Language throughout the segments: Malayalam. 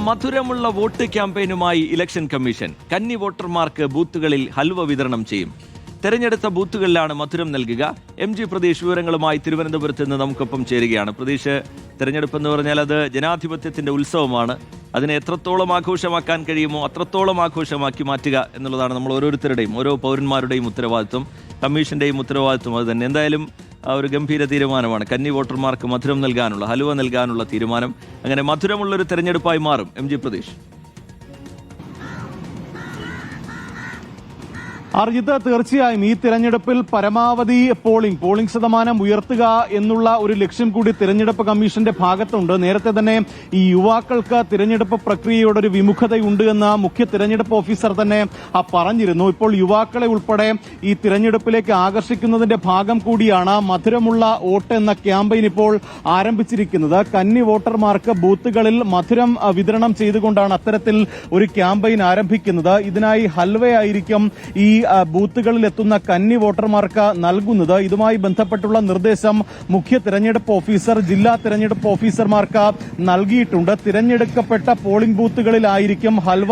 മധുരമുള്ള വോട്ട് ക്യാമ്പയിനുമായി ഇലക്ഷൻ കമ്മീഷൻ. കന്നി വോട്ടർമാർക്ക് ബൂത്തുകളിൽ ഹൽവ വിതരണം ചെയ്യും. തെരഞ്ഞെടുത്ത ബൂത്തുകളിലാണ് മധുരം നൽകുക. MG പ്രതീഷ് വിവരങ്ങളുമായി തിരുവനന്തപുരത്ത് നിന്ന് നമുക്കൊപ്പം ചേരുകയാണ്. പ്രതീഷ്, തെരഞ്ഞെടുപ്പ് എന്ന് പറഞ്ഞാൽ അത് ജനാധിപത്യത്തിന്റെ ഉത്സവമാണ്. അതിനെ എത്രത്തോളം ആഘോഷമാക്കാൻ കഴിയുമോ അത്രത്തോളം ആഘോഷമാക്കി മാറ്റുക എന്നുള്ളതാണ് നമ്മൾ ഓരോരുത്തരുടെയും, ഓരോ പൗരന്മാരുടെയും ഉത്തരവാദിത്വം. കമ്മീഷന്റെയും ഉത്തരവാദിത്വം അത് തന്നെ. എന്തായാലും ഒരു ഗംഭീര തീരുമാനമാണ് കന്നി വോട്ടർമാർക്ക് മധുരം നൽകാനുള്ള, ഹലുവ നൽകാനുള്ള തീരുമാനം. അങ്ങനെ മധുരമുള്ളൊരു തെരഞ്ഞെടുപ്പായി മാറും. MG പ്രതീഷ്. അർജിത്, തീർച്ചയായും ഈ തിരഞ്ഞെടുപ്പിൽ പരമാവധി പോളിംഗ് ശതമാനം ഉയർത്തുക എന്നുള്ള ഒരു ലക്ഷ്യം കൂടി തിരഞ്ഞെടുപ്പ് കമ്മീഷന്റെ ഭാഗത്തുണ്ട്. നേരത്തെ തന്നെ ഈ യുവാക്കൾക്ക് തിരഞ്ഞെടുപ്പ് പ്രക്രിയയോടൊരു വിമുഖതയുണ്ട് എന്ന് മുഖ്യ തിരഞ്ഞെടുപ്പ് ഓഫീസർ തന്നെ പറഞ്ഞിരുന്നു. ഇപ്പോൾ യുവാക്കളെ ഉൾപ്പെടെ ഈ തിരഞ്ഞെടുപ്പിലേക്ക് ആകർഷിക്കുന്നതിന്റെ ഭാഗം കൂടിയാണ് മധുരമുള്ള വോട്ട് എന്ന ക്യാമ്പയിൻ ഇപ്പോൾ ആരംഭിച്ചിരിക്കുന്നത്. കന്നി വോട്ടർമാർക്ക് ബൂത്തുകളിൽ മധുരം വിതരണം ചെയ്തുകൊണ്ടാണ് അത്തരത്തിൽ ഒരു ക്യാമ്പയിൻ ആരംഭിക്കുന്നത്. ഇതിനായി ഹൽവയായിരിക്കും ഈ ബൂത്തുകളിൽ എത്തുന്ന കന്നി വോട്ടർമാർക്ക് നൽകുന്നത്. ഇതുമായി ബന്ധപ്പെട്ടുള്ള നിർദ്ദേശം മുഖ്യ തിരഞ്ഞെടുപ്പ് ഓഫീസർ ജില്ലാ തിരഞ്ഞെടുപ്പ് ഓഫീസർമാർക്ക് നൽകിയിട്ടുണ്ട്. തിരഞ്ഞെടുക്കപ്പെട്ട പോളിംഗ് ബൂത്തുകളിലായിരിക്കും ഹൽവ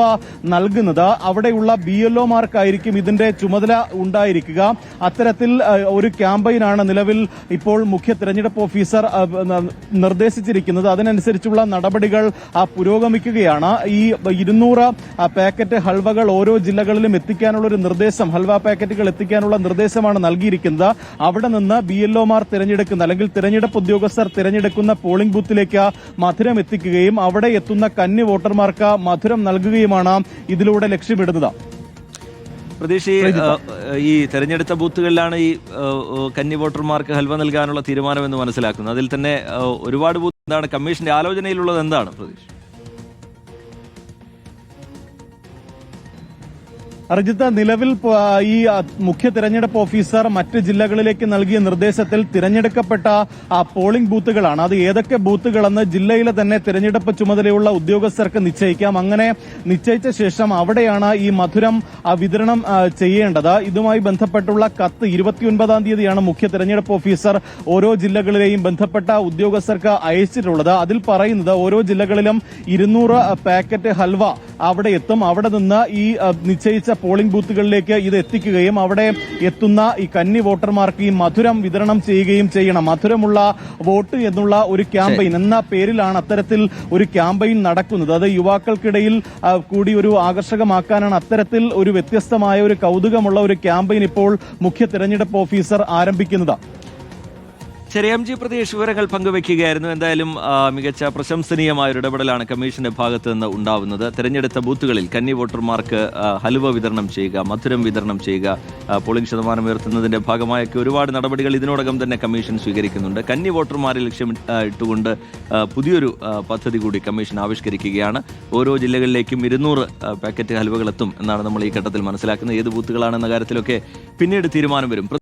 നൽകുന്നത്. അവിടെയുള്ള BLOമാർക്കായിരിക്കും ഇതിന്റെ ചുമതല ഉണ്ടായിരിക്കുക. അത്തരത്തിൽ ഒരു ക്യാമ്പയിനാണ് നിലവിൽ ഇപ്പോൾ മുഖ്യ തിരഞ്ഞെടുപ്പ് ഓഫീസർ നിർദ്ദേശിച്ചിരിക്കുന്നത്. അതിനനുസരിച്ചുള്ള നടപടികൾ പുരോഗമിക്കുകയാണ്. ഈ 200 പാക്കറ്റ് ഹൽവകൾ ഓരോ ജില്ലകളിലും എത്തിക്കാനുള്ള ഒരു നിർദ്ദേശം, ഹൽവ പാക്കറ്റുകൾ എത്തിക്കാനുള്ള നിർദ്ദേശമാണ് നൽകിയിരിക്കുന്നത്. അവിടെ നിന്ന് BLOമാർ തിരഞ്ഞെടുക്കുന്ന, അല്ലെങ്കിൽ തിരഞ്ഞെടുപ്പ് ഉദ്യോഗസ്ഥർ തിരഞ്ഞെടുക്കുന്ന പോളിംഗ് ബൂത്തിലേക്ക് മധുരം എത്തിക്കുകയും അവിടെ എത്തുന്ന കന്നി വോട്ടർമാർക്ക് മധുരം നൽകുകയുമാണ് ഇതിലൂടെ ലക്ഷ്യമിടുന്നത്. പ്രതീക്ഷ, ഈ തെരഞ്ഞെടുത്ത ബൂത്തുകളിലാണ് ഈ കന്നി വോട്ടർമാർക്ക് ഹൽവ നൽകാനുള്ള തീരുമാനമെന്ന് മനസ്സിലാക്കുന്നത്. അതിൽ തന്നെ ഒരുപാട് ബൂത്ത് എന്താണ് കമ്മീഷന്റെ ആലോചനയിലുള്ളത്? എന്താണ് പ്രതീക്ഷ? അർജിത്ത്, നിലവിൽ ഈ മുഖ്യ തിരഞ്ഞെടുപ്പ് ഓഫീസർ മറ്റ് ജില്ലകളിലേക്ക് നൽകിയ നിർദ്ദേശത്തിൽ തിരഞ്ഞെടുക്കപ്പെട്ട പോളിംഗ് ബൂത്തുകളാണ്. അത് ഏതൊക്കെ ബൂത്തുകളെന്ന് ജില്ലയിലെ തന്നെ തിരഞ്ഞെടുപ്പ് ചുമതലയുള്ള ഉദ്യോഗസ്ഥർക്ക് നിശ്ചയിക്കാം. അങ്ങനെ നിശ്ചയിച്ച ശേഷം അവിടെയാണ് ഈ മധുരം വിതരണം ചെയ്യേണ്ടത്. ഇതുമായി ബന്ധപ്പെട്ടുള്ള കത്ത് 29-ാം തീയതിയാണ് മുഖ്യ തിരഞ്ഞെടുപ്പ് ഓഫീസർ ഓരോ ജില്ലകളിലെയും ബന്ധപ്പെട്ട ഉദ്യോഗസ്ഥർക്ക് അയച്ചിട്ടുള്ളത്. അതിൽ പറയുന്നത് ഓരോ ജില്ലകളിലും 200 പാക്കറ്റ് ഹൽവ അവിടെ എത്തും. അവിടെ നിന്ന് ഈ നിശ്ചയിച്ച പോളിംഗ് ബൂത്തുകളിലേക്ക് ഇത് എത്തിക്കുകയും അവിടെ എത്തുന്ന ഈ കന്നി വോട്ടർമാർക്ക് ഈ മധുരം വിതരണം ചെയ്യുകയും ചെയ്യണം. മധുരമുള്ള വോട്ട് എന്നുള്ള ഒരു ക്യാമ്പയിൻ എന്ന പേരിലാണ് അത്തരത്തിൽ ഒരു ക്യാമ്പയിൻ നടക്കുന്നത്. അത് യുവാക്കൾക്കിടയിൽ കൂടി ഒരു ആകർഷകമാക്കാനാണ് അത്തരത്തിൽ ഒരു വ്യത്യസ്തമായ ഒരു കൗതുകമുള്ള ഒരു ക്യാമ്പയിൻ ഇപ്പോൾ മുഖ്യ തെരഞ്ഞെടുപ്പ് ഓഫീസർ ആരംഭിക്കുന്നത്. ശരി, MG പ്രതീഷ് വിവരങ്ങൾ പങ്കുവയ്ക്കുകയായിരുന്നു. എന്തായാലും മികച്ച പ്രശംസനീയമായ ഒരു ഇടപെടലാണ് കമ്മീഷന്റെ ഭാഗത്ത് നിന്ന് ഉണ്ടാവുന്നത്. തെരഞ്ഞെടുത്ത ബൂത്തുകളിൽ കന്നി വോട്ടർമാർക്ക് ഹലുവ വിതരണം ചെയ്യുക, മധുരം വിതരണം ചെയ്യുക, പോളിംഗ് ശതമാനം ഉയർത്തുന്നതിന്റെ ഭാഗമായൊക്കെ ഒരുപാട് നടപടികൾ ഇതിനോടകം തന്നെ കമ്മീഷൻ സ്വീകരിക്കുന്നുണ്ട്. കന്നി വോട്ടർമാരെ ലക്ഷ്യമിട്ടുകൊണ്ട് പുതിയൊരു പദ്ധതി കൂടി കമ്മീഷൻ ആവിഷ്കരിക്കുകയാണ്. ഓരോ ജില്ലകളിലേക്കും 200 പാക്കറ്റ് ഹലുവകൾ എത്തും എന്നാണ് നമ്മൾ ഈ ഘട്ടത്തിൽ മനസ്സിലാക്കുന്നത്. ഏത് ബൂത്തുകളാണെന്ന കാര്യത്തിലൊക്കെ പിന്നീട് തീരുമാനം വരും.